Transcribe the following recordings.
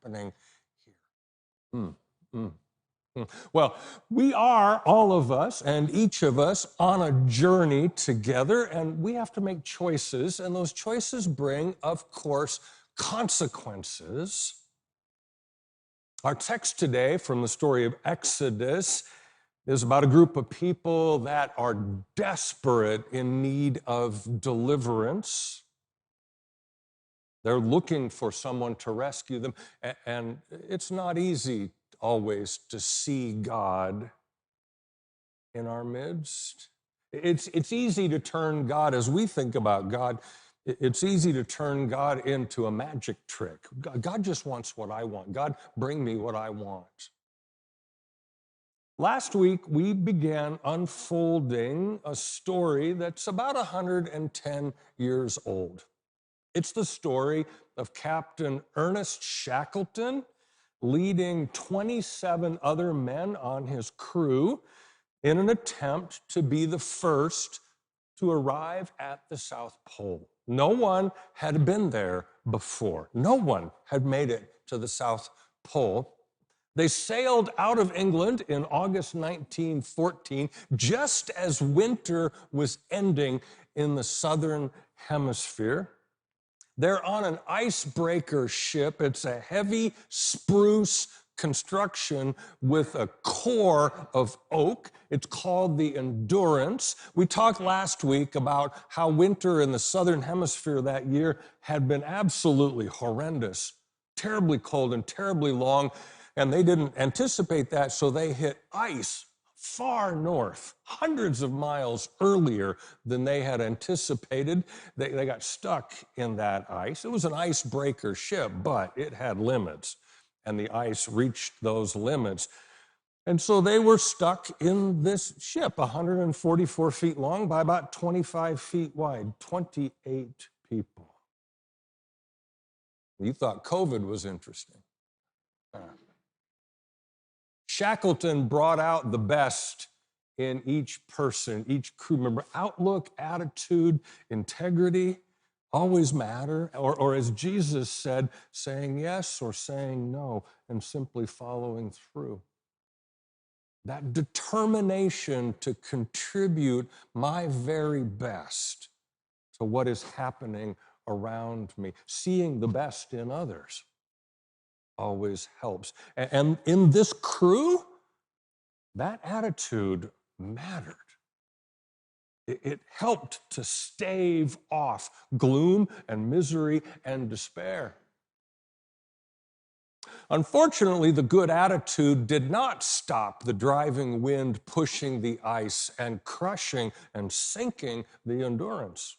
happening here? Mm, mm, mm. Well, we are, all of us and each of us, on a journey together, and we have to make choices, and those choices bring, of course, consequences. Our text today from the story of Exodus is about a group of people that are desperate in need of deliverance. They're looking for someone to rescue them, and it's not easy always to see God in our midst. It's easy to turn God, as we think about God, it's easy to turn God into a magic trick. God just wants what I want. God, bring me what I want. Last week, we began unfolding a story that's about 110 years old. It's the story of Captain Ernest Shackleton leading 27 other men on his crew in an attempt to be the first to arrive at the South Pole. No one had been there before. No one had made it to the South Pole. They sailed out of England in August 1914, just as winter was ending in the southern hemisphere. They're on an icebreaker ship. It's a heavy spruce construction with a core of oak. It's called the Endurance. We talked last week about how winter in the southern hemisphere that year had been absolutely horrendous, terribly cold and terribly long, and they didn't anticipate that, so they hit ice far north, hundreds of miles earlier than they had anticipated. They got stuck in that ice. It was an icebreaker ship, but it had limits, and the ice reached those limits. And so they were stuck in this ship, 144 feet long by about 25 feet wide, 28 people. You thought COVID was interesting. Shackleton brought out the best in each person, each crew member. Outlook, attitude, integrity always matter. Or as Jesus said, saying yes or saying no and simply following through. That determination to contribute my very best to what is happening around me, seeing the best in others always helps. And in this crew, that attitude mattered. It helped to stave off gloom and misery and despair. Unfortunately, the good attitude did not stop the driving wind pushing the ice and crushing and sinking the Endurance.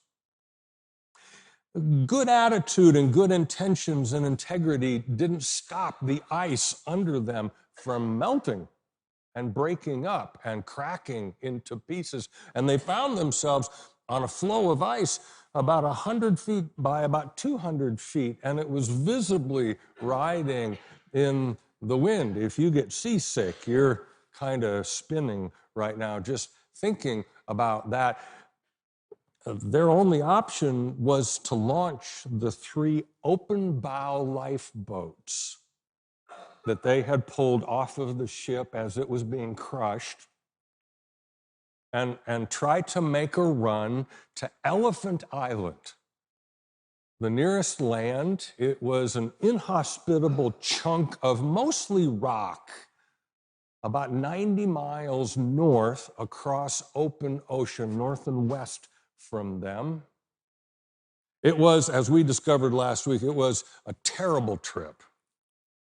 Good attitude and good intentions and integrity didn't stop the ice under them from melting and breaking up and cracking into pieces. And they found themselves on a floe of ice about 100 feet by about 200 feet, and it was visibly riding in the wind. If you get seasick, you're kind of spinning right now just thinking about that. Their only option was to launch the 3 open bow lifeboats that they had pulled off of the ship as it was being crushed and try to make a run to Elephant Island, the nearest land. It was an inhospitable chunk of mostly rock, about 90 miles north across open ocean, north and west from them. It was, as we discovered last week, it was a terrible trip.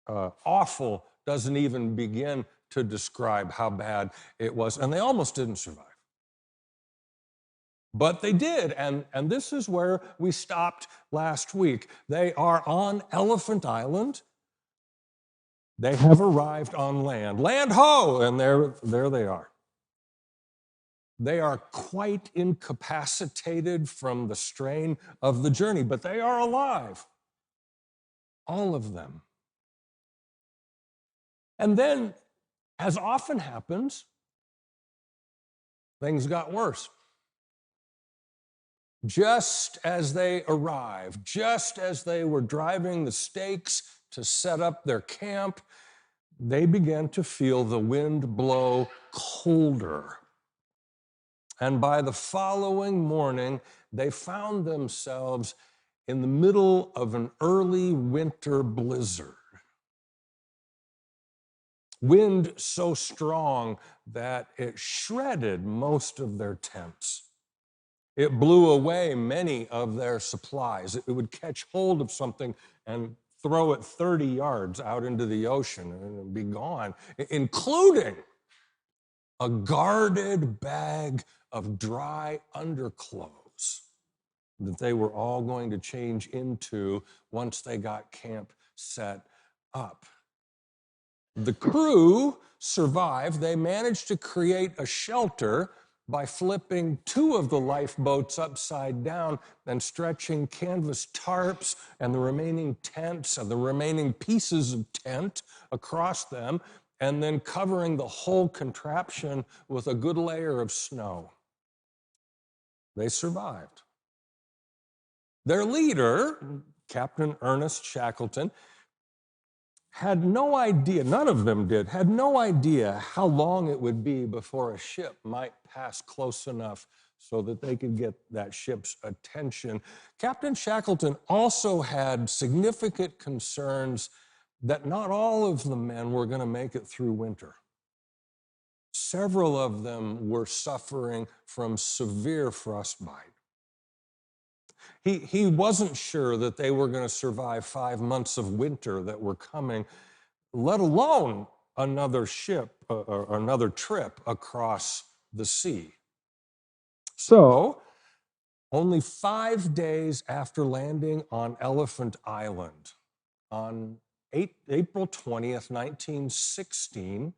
Awful doesn't even begin to describe how bad it was, and they almost didn't survive. But they did, and this is where we stopped last week. They are on Elephant Island. They have arrived on land. Land ho! And there they are. They are quite incapacitated from the strain of the journey, but they are alive. All of them. And then, as often happens, things got worse. Just as they arrived, just as they were driving the stakes to set up their camp, they began to feel the wind blow colder. And by the following morning, they found themselves in the middle of an early winter blizzard. Wind so strong that it shredded most of their tents. It blew away many of their supplies. It would catch hold of something and throw it 30 yards out into the ocean and it'd be gone, including a guarded bag of dry underclothes that they were all going to change into once they got camp set up. The crew survived. They managed to create a shelter by flipping 2 of the lifeboats upside down and stretching canvas tarps and the remaining tents and the remaining pieces of tent across them, and then covering the whole contraption with a good layer of snow. They survived. Their leader, Captain Ernest Shackleton, had no idea, none of them did, had no idea how long it would be before a ship might pass close enough so that they could get that ship's attention. Captain Shackleton also had significant concerns that not all of the men were going to make it through winter. Several of them were suffering from severe frostbite. He wasn't sure that they were going to survive 5 months of winter that were coming, let alone another ship or another trip across the sea. So, only 5 days after landing on Elephant Island, on April 20th, 1916,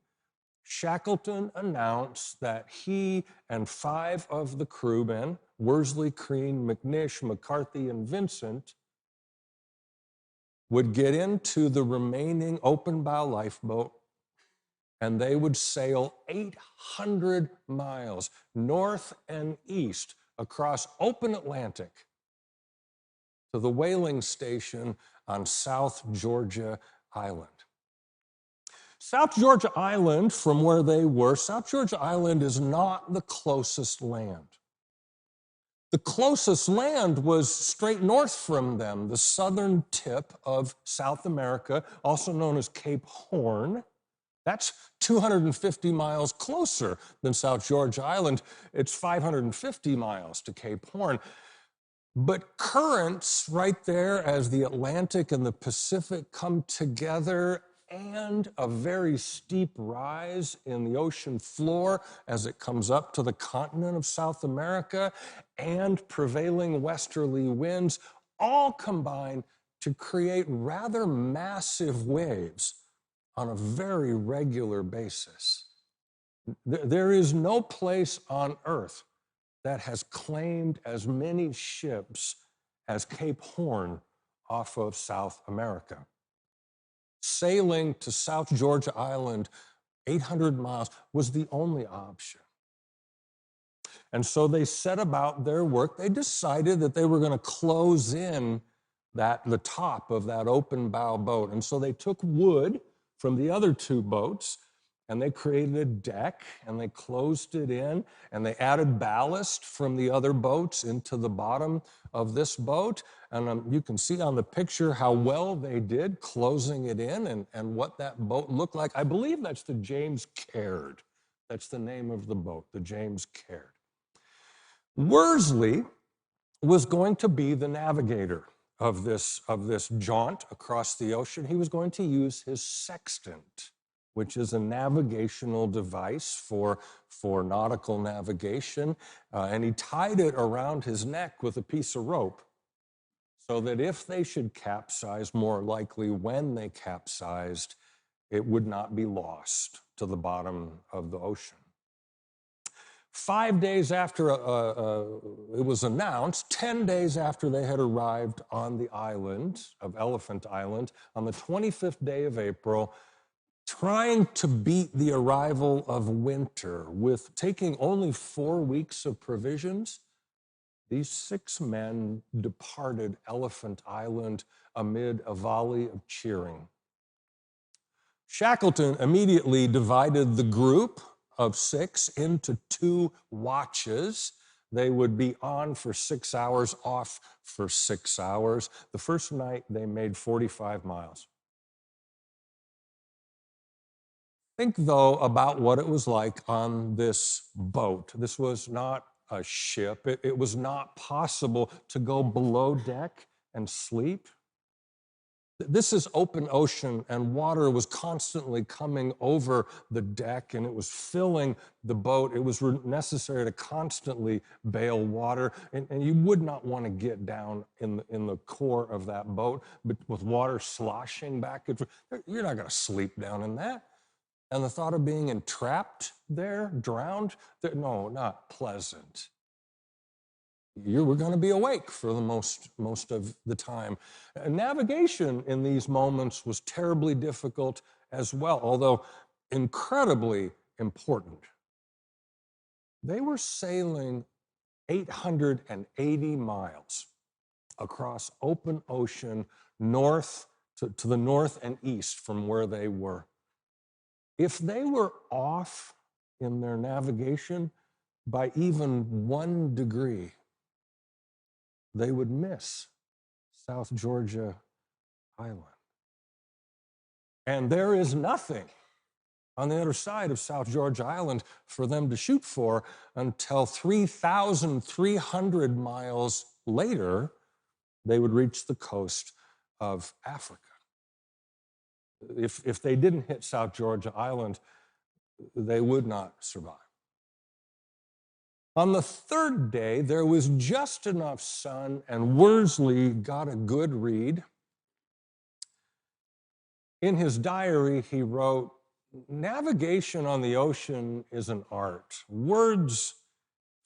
Shackleton announced that he and 5 of the crewmen, Worsley, Crean, McNish, McCarthy, and Vincent, would get into the remaining open bow lifeboat and they would sail 800 miles north and east across open Atlantic to the whaling station on South Georgia Island. South Georgia Island, from where they were, South Georgia Island is not the closest land. The closest land was straight north from them, the southern tip of South America, also known as Cape Horn. That's 250 miles closer than South Georgia Island. It's 550 miles to Cape Horn. But currents right there as the Atlantic and the Pacific come together, and a very steep rise in the ocean floor as it comes up to the continent of South America, and prevailing westerly winds all combine to create rather massive waves on a very regular basis. There is no place on Earth that has claimed as many ships as Cape Horn off of South America. Sailing to South Georgia Island 800 miles was the only option. And so they set about their work. They decided that they were going to close in the top of that open bow boat. And so they took wood from the other 2 boats and they created a deck and they closed it in and they added ballast from the other boats into the bottom of this boat. And you can see on the picture how well they did closing it in and what that boat looked like. I believe that's the James Caird. That's the name of the boat, the James Caird. Worsley was going to be the navigator of this jaunt across the ocean. He was going to use his sextant, which is a navigational device for nautical navigation, and he tied it around his neck with a piece of rope so that if they should capsize, more likely when they capsized, it would not be lost to the bottom of the ocean. 5 days after it was announced, 10 days after they had arrived on the island of Elephant Island, on the 25th day of April, trying to beat the arrival of winter with taking only 4 weeks of provisions, These 6 men departed Elephant Island amid a volley of cheering. Shackleton immediately divided the group of 6 into 2 watches. They would be on for 6 hours, off for 6 hours. The first night, they made 45 miles. Think, though, about what it was like on this boat. This was not a ship. It was not possible to go below deck and sleep. This is open ocean, and water was constantly coming over the deck, and it was filling the boat. It was necessary to constantly bail water, and you would not want to get down in the core of that boat, but with water sloshing back and forth. You're not going to sleep down in that. And the thought of being entrapped there, drowned, no, not pleasant. You were going to be awake for the most of the time. Navigation in these moments was terribly difficult as well, although incredibly important. They were sailing 880 miles across open ocean north to the north and east from where they were. If they were off in their navigation by even 1 degree, they would miss South Georgia Island. And there is nothing on the other side of South Georgia Island for them to shoot for until 3,300 miles later, they would reach the coast of Africa. If they didn't hit South Georgia Island, they would not survive. On the 3rd day, there was just enough sun, and Worsley got a good read. In his diary, he wrote, "Navigation on the ocean is an art. Words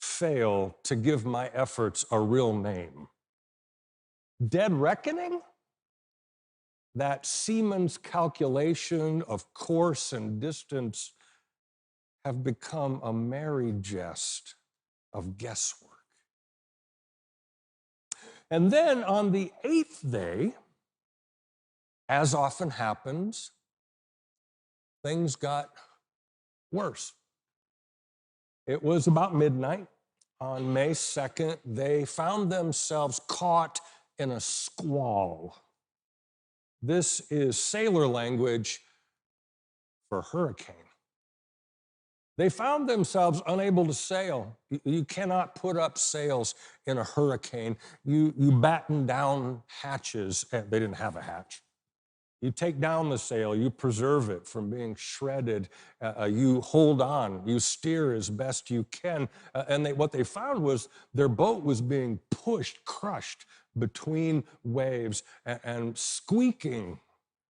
fail to give my efforts a real name. Dead reckoning? That seaman's calculation of course and distance have become a merry jest of guesswork." And then on the 8th day, as often happens, things got worse. It was about midnight on May 2nd. They found themselves caught in a squall. This is sailor language for hurricane. They found themselves unable to sail. You cannot put up sails in a hurricane. You batten down hatches. They didn't have a hatch. You take down the sail, you preserve it from being shredded, you hold on, you steer as best you can. What they found was their boat was being pushed, crushed between waves and squeaking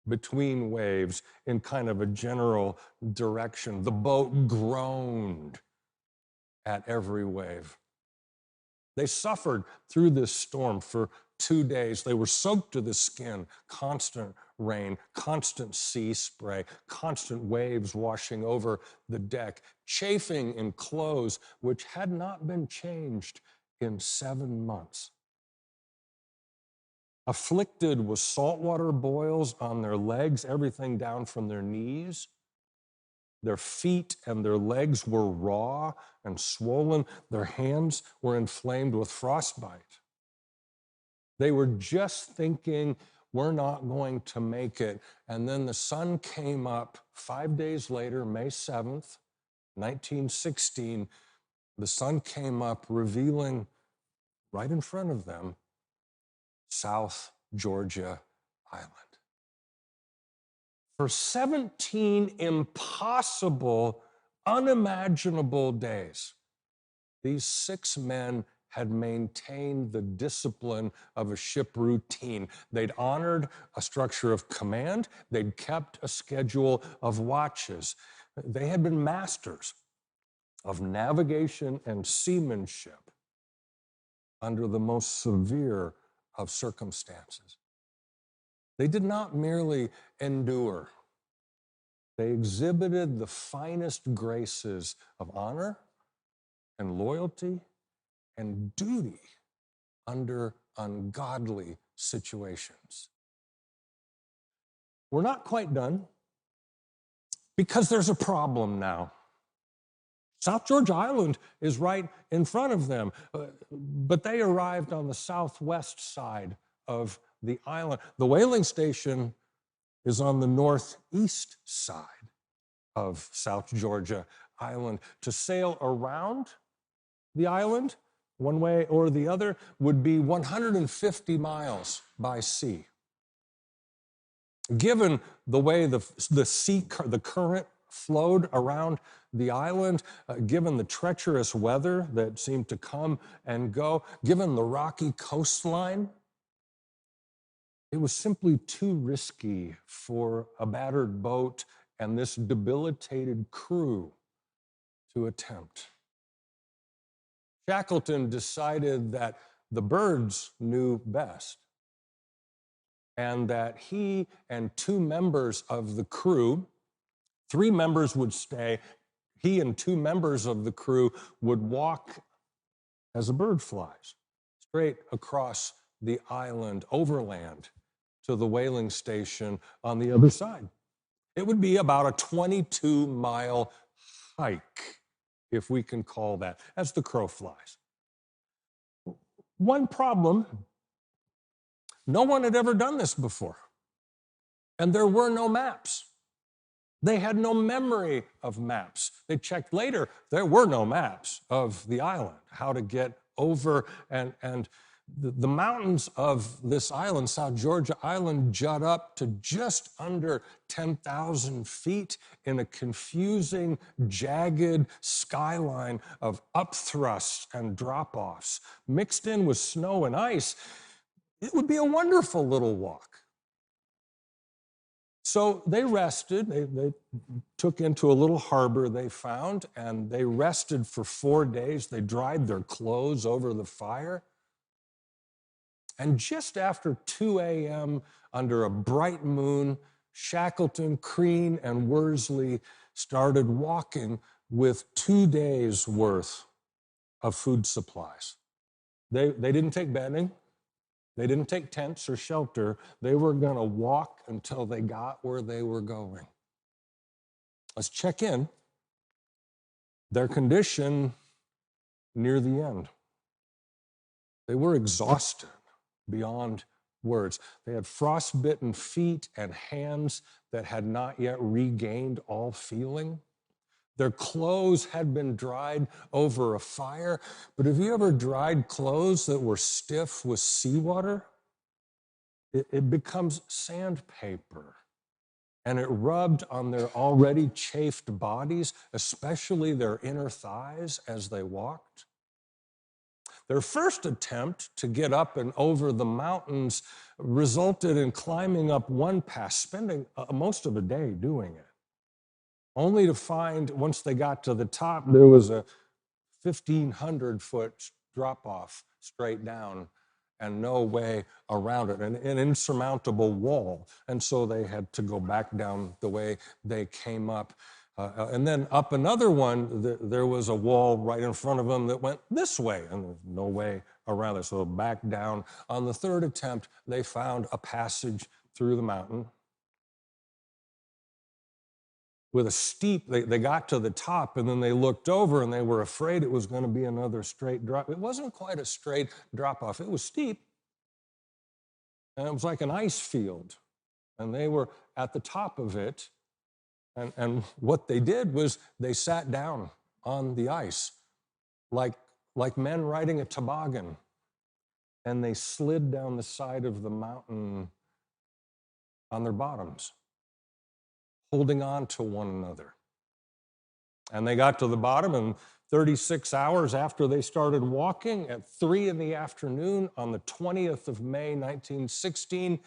between waves in kind of a general direction. The boat groaned at every wave. They suffered through this storm for 2 days. They were soaked to the skin, constant rain, constant sea spray, constant waves washing over the deck, chafing in clothes which had not been changed in 7 months. Afflicted with saltwater boils on their legs, everything down from their knees. Their feet and their legs were raw and swollen. Their hands were inflamed with frostbite. They were just thinking, we're not going to make it. And then the sun came up 5 days later, May 7th, 1916. The sun came up, revealing right in front of them South Georgia Island. For 17 impossible, unimaginable days, these 6 men had maintained the discipline of a ship routine. They'd honored a structure of command. They'd kept a schedule of watches. They had been masters of navigation and seamanship under the most severe of circumstances. They did not merely endure. They exhibited the finest graces of honor and loyalty and duty under ungodly situations. We're not quite done because there's a problem now. South Georgia Island is right in front of them, but they arrived on the southwest side of the island. The whaling station is on the northeast side of South Georgia Island. To sail around the island, one way or the other, would be 150 miles by sea. Given the way the current flowed around the island, given the treacherous weather that seemed to come and go, given the rocky coastline, it was simply too risky for a battered boat and this debilitated crew to attempt. Shackleton decided that the birds knew best, and that he and 2 members of the crew, 3 members would stay, he and 2 members of the crew would walk as a bird flies, straight across the island, overland, to the whaling station on the other side. It would be about a 22-mile hike, if we can call that, as the crow flies. One problem, no one had ever done this before, and there were no maps. They had no memory of maps. They checked later, there were no maps of the island, how to get over, and the mountains of this island, South Georgia Island, jut up to just under 10,000 feet in a confusing, jagged skyline of upthrusts and drop-offs. Mixed in with snow and ice, it would be a wonderful little walk. So they rested, they took into a little harbor they found, and they rested for 4 days. They dried their clothes over the fire. And just after 2 a.m., under a bright moon, Shackleton, Crean, and Worsley started walking with 2 days' worth of food supplies. They didn't take bedding. They didn't take tents or shelter. They were going to walk until they got where they were going. Let's check in. Their condition near the end. They were exhausted beyond words. They had frostbitten feet and hands that had not yet regained all feeling. Their clothes had been dried over a fire, but have you ever dried clothes that were stiff with seawater? It becomes sandpaper, and it rubbed on their already chafed bodies, especially their inner thighs as they walked. Their first attempt to get up and over the mountains resulted in climbing up one pass, spending most of a day doing it, only to find, once they got to the top, there was a 1,500-foot drop-off straight down and no way around it, an insurmountable wall. And so they had to go back down the way they came up. And then up another one, there was a wall right in front of them that went this way, and there's no way around it. So back down. On the third attempt, they found a passage through the mountain with a steep, they got to the top, and then they looked over and they were afraid it was going to be another straight drop. It wasn't quite a straight drop off. It was steep, and it was like an ice field, and they were at the top of it. And what they did was they sat down on the ice like men riding a toboggan, and they slid down the side of the mountain on their bottoms, holding on to one another. And they got to the bottom, and 36 hours after they started walking, at 3 in the afternoon on the 20th of May, 1916,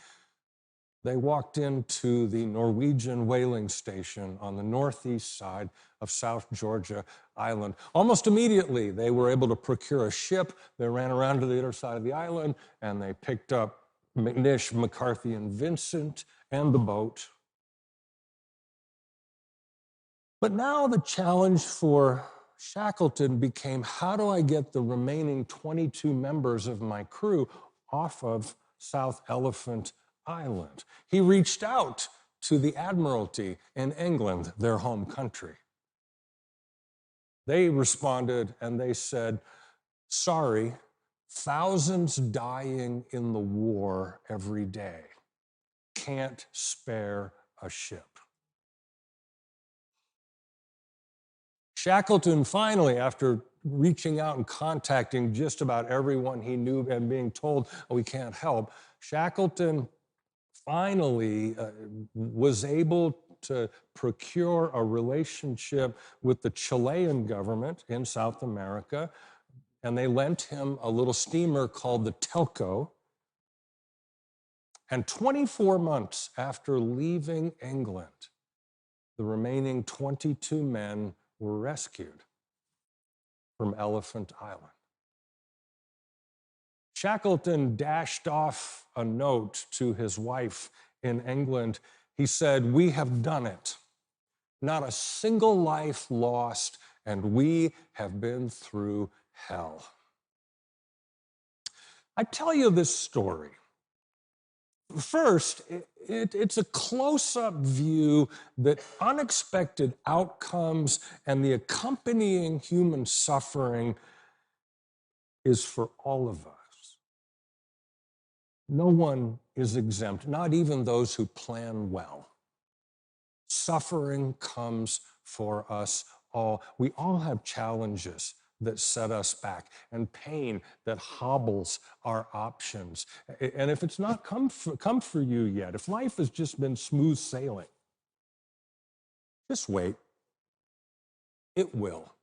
they walked into the Norwegian whaling station on the northeast side of South Georgia Island. Almost immediately, they were able to procure a ship. They ran around to the other side of the island, and they picked up McNish, McCarthy, and Vincent and the boat. But now the challenge for Shackleton became, how do I get the remaining 22 members of my crew off of South Elephant Island? He reached out to the Admiralty in England, their home country. They responded and they said, sorry, thousands dying in the war every day. Can't spare a ship. Shackleton finally, after reaching out and contacting just about everyone he knew and being told, we can't help, Shackleton finally was able to procure a relationship with the Chilean government in South America, and they lent him a little steamer called the Telco. And 24 months after leaving England, the remaining 22 men were rescued from Elephant Island. Shackleton dashed off a note to his wife in England. He said, we have done it. Not a single life lost, and we have been through hell. I tell you this story. First, it's a close-up view that unexpected outcomes and the accompanying human suffering is for all of us. No one is exempt, not even those who plan well. Suffering comes for us all. We all have challenges that set us back and pain that hobbles our options. And if it's not come for you yet, if life has just been smooth sailing, just wait. It will.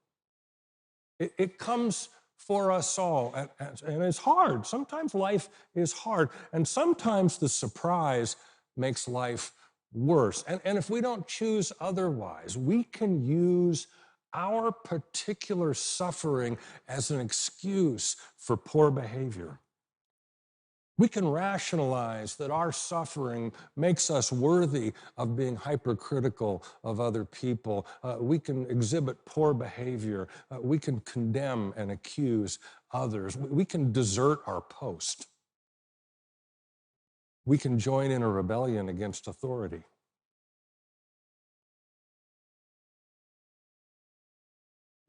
It comes for us all, and it's hard. Sometimes life is hard, and sometimes the surprise makes life worse. And if we don't choose otherwise, we can use our particular suffering as an excuse for poor behavior. We can rationalize that our suffering makes us worthy of being hypercritical of other people. We can exhibit poor behavior. We can condemn and accuse others. We can desert our post. We can join in a rebellion against authority.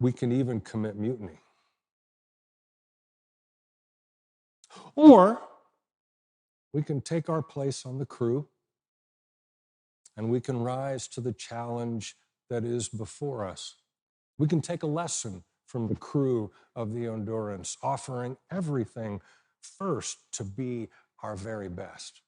We can even commit mutiny. Or we can take our place on the crew and we can rise to the challenge that is before us. We can take a lesson from the crew of the Endurance, offering everything first to be our very best.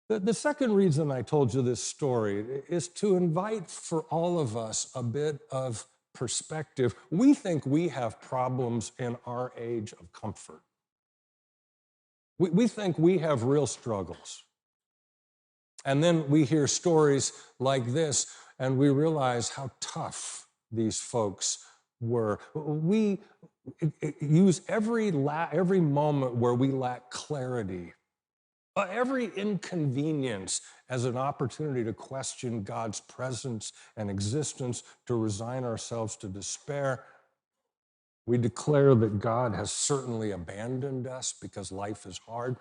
The second reason I told you this story is to invite for all of us a bit of perspective. We think we have problems in our age of comfort. We think we have real struggles. And then we hear stories like this, and we realize how tough these folks were. We use every moment where we lack clarity, every inconvenience as an opportunity to question God's presence and existence, to resign ourselves to despair. We declare that God has certainly abandoned us because life is hard.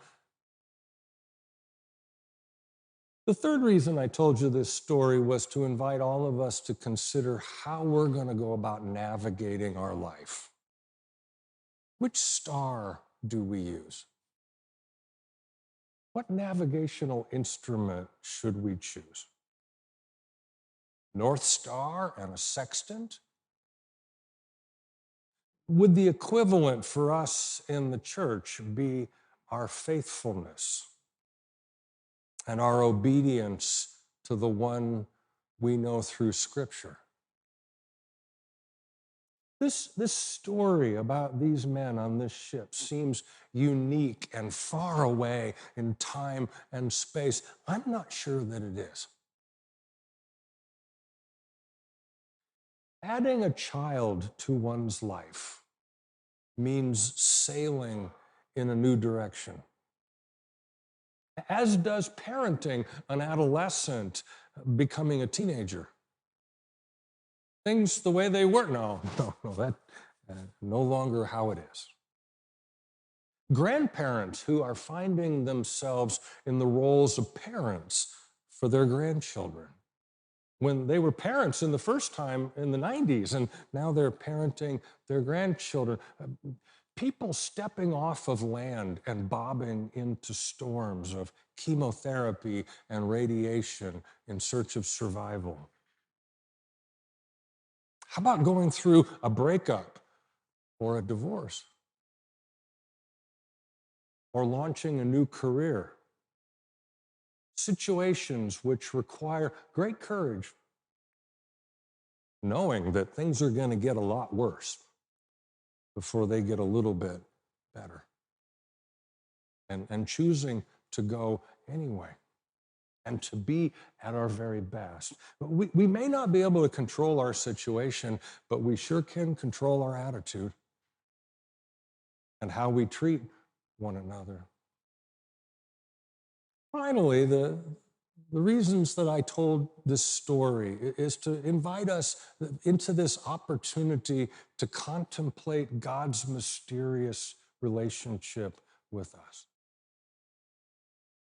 The third reason I told you this story was to invite all of us to consider how we're going to go about navigating our life. Which star do we use? What navigational instrument should we choose? North Star and a sextant? Would the equivalent for us in the church be our faithfulness and our obedience to the one we know through Scripture? This story about these men on this ship seems unique and far away in time and space. I'm not sure that it is. Adding a child to one's life means sailing in a new direction, as does parenting an adolescent becoming a teenager. things the way they were. No, that no longer how it is. Grandparents who are finding themselves in the roles of parents for their grandchildren. When they were parents in the first time in the 90s, and now they're parenting their grandchildren. People stepping off of land and bobbing into storms of chemotherapy and radiation in search of survival. How about going through a breakup or a divorce? Or launching a new career? Situations which require great courage, knowing that things are going to get a lot worse before they get a little bit better. And choosing to go anyway and to be at our very best. We may not be able to control our situation, but we sure can control our attitude and how we treat one another. Finally, the reasons that I told this story is to invite us into this opportunity to contemplate God's mysterious relationship with us.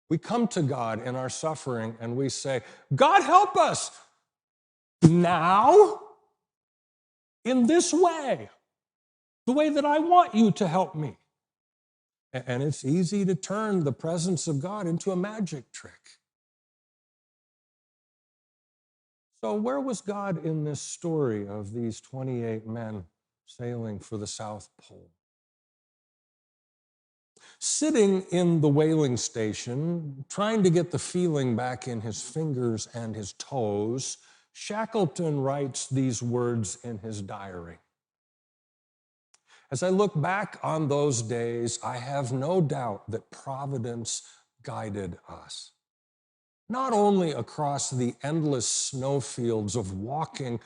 We come to God in our suffering and we say, God, help us now in this way, the way that I want you to help me. And it's easy to turn the presence of God into a magic trick. So where was God in this story of these 28 men sailing for the South Pole? Sitting in the whaling station, trying to get the feeling back in his fingers and his toes, Shackleton writes these words in his diary. As I look back on those days, I have no doubt that Providence guided us. Not only across the endless snowfields of walking,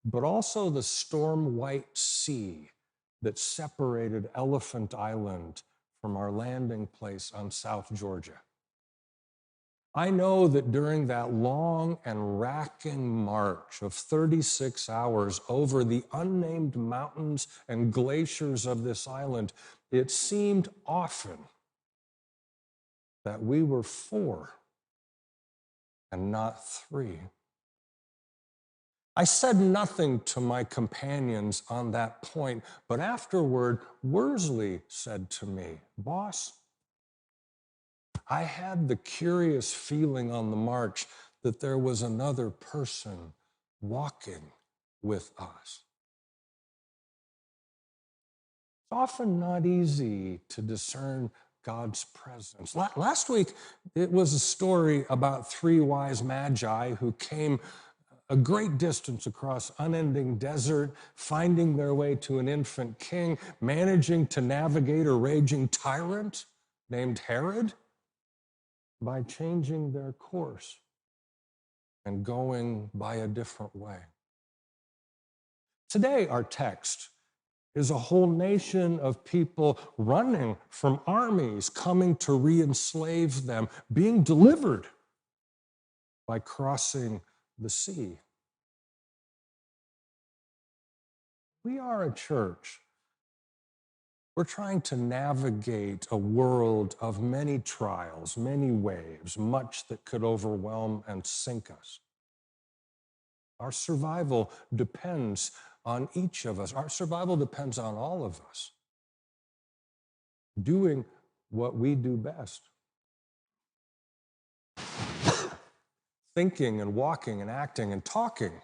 but also the storm-white sea that separated Elephant Island from our landing place on South Georgia. I know that during that long and racking march of 36 hours over the unnamed mountains and glaciers of this island, it seemed often that we were 4 and not 3. I said nothing to my companions on that point, but afterward, Worsley said to me, "Boss, I had the curious feeling on the march that there was another person walking with us." It's often not easy to discern God's presence. Last week, it was a story about 3 wise magi who came a great distance across unending desert, finding their way to an infant king, managing to navigate a raging tyrant named Herod by changing their course and going by a different way. Today, our text is a whole nation of people running from armies coming to re-enslave them, being delivered by crossing the sea. We are a church. We're trying to navigate a world of many trials, many waves, much that could overwhelm and sink us. Our survival depends on each of us. Our survival depends on all of us doing what we do best. Thinking and walking and acting and talking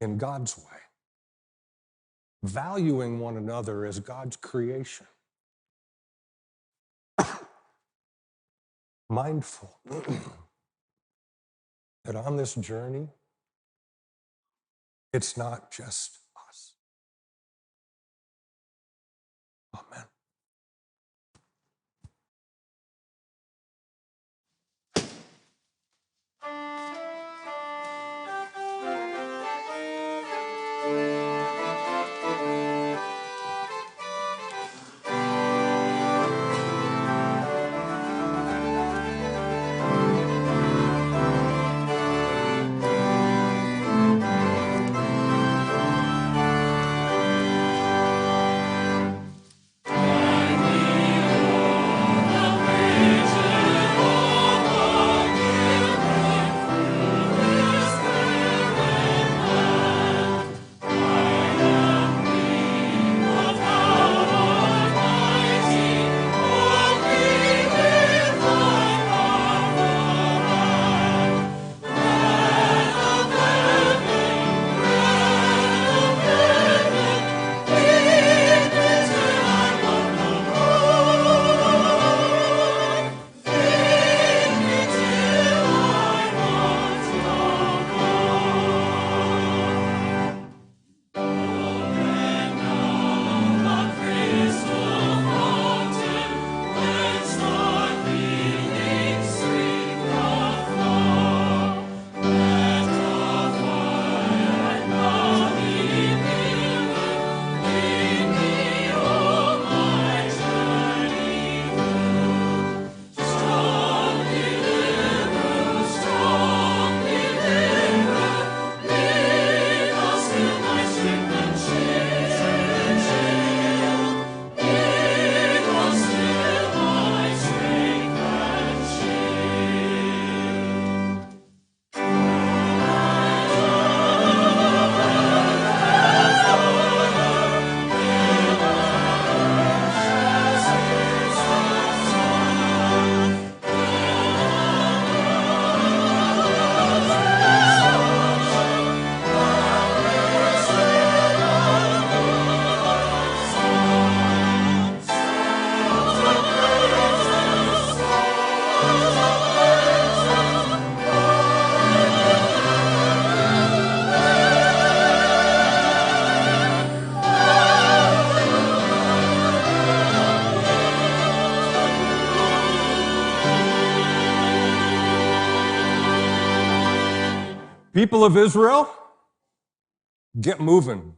in God's way. Valuing one another as God's creation. Mindful that on this journey, it's not just us. Amen. People of Israel, get moving.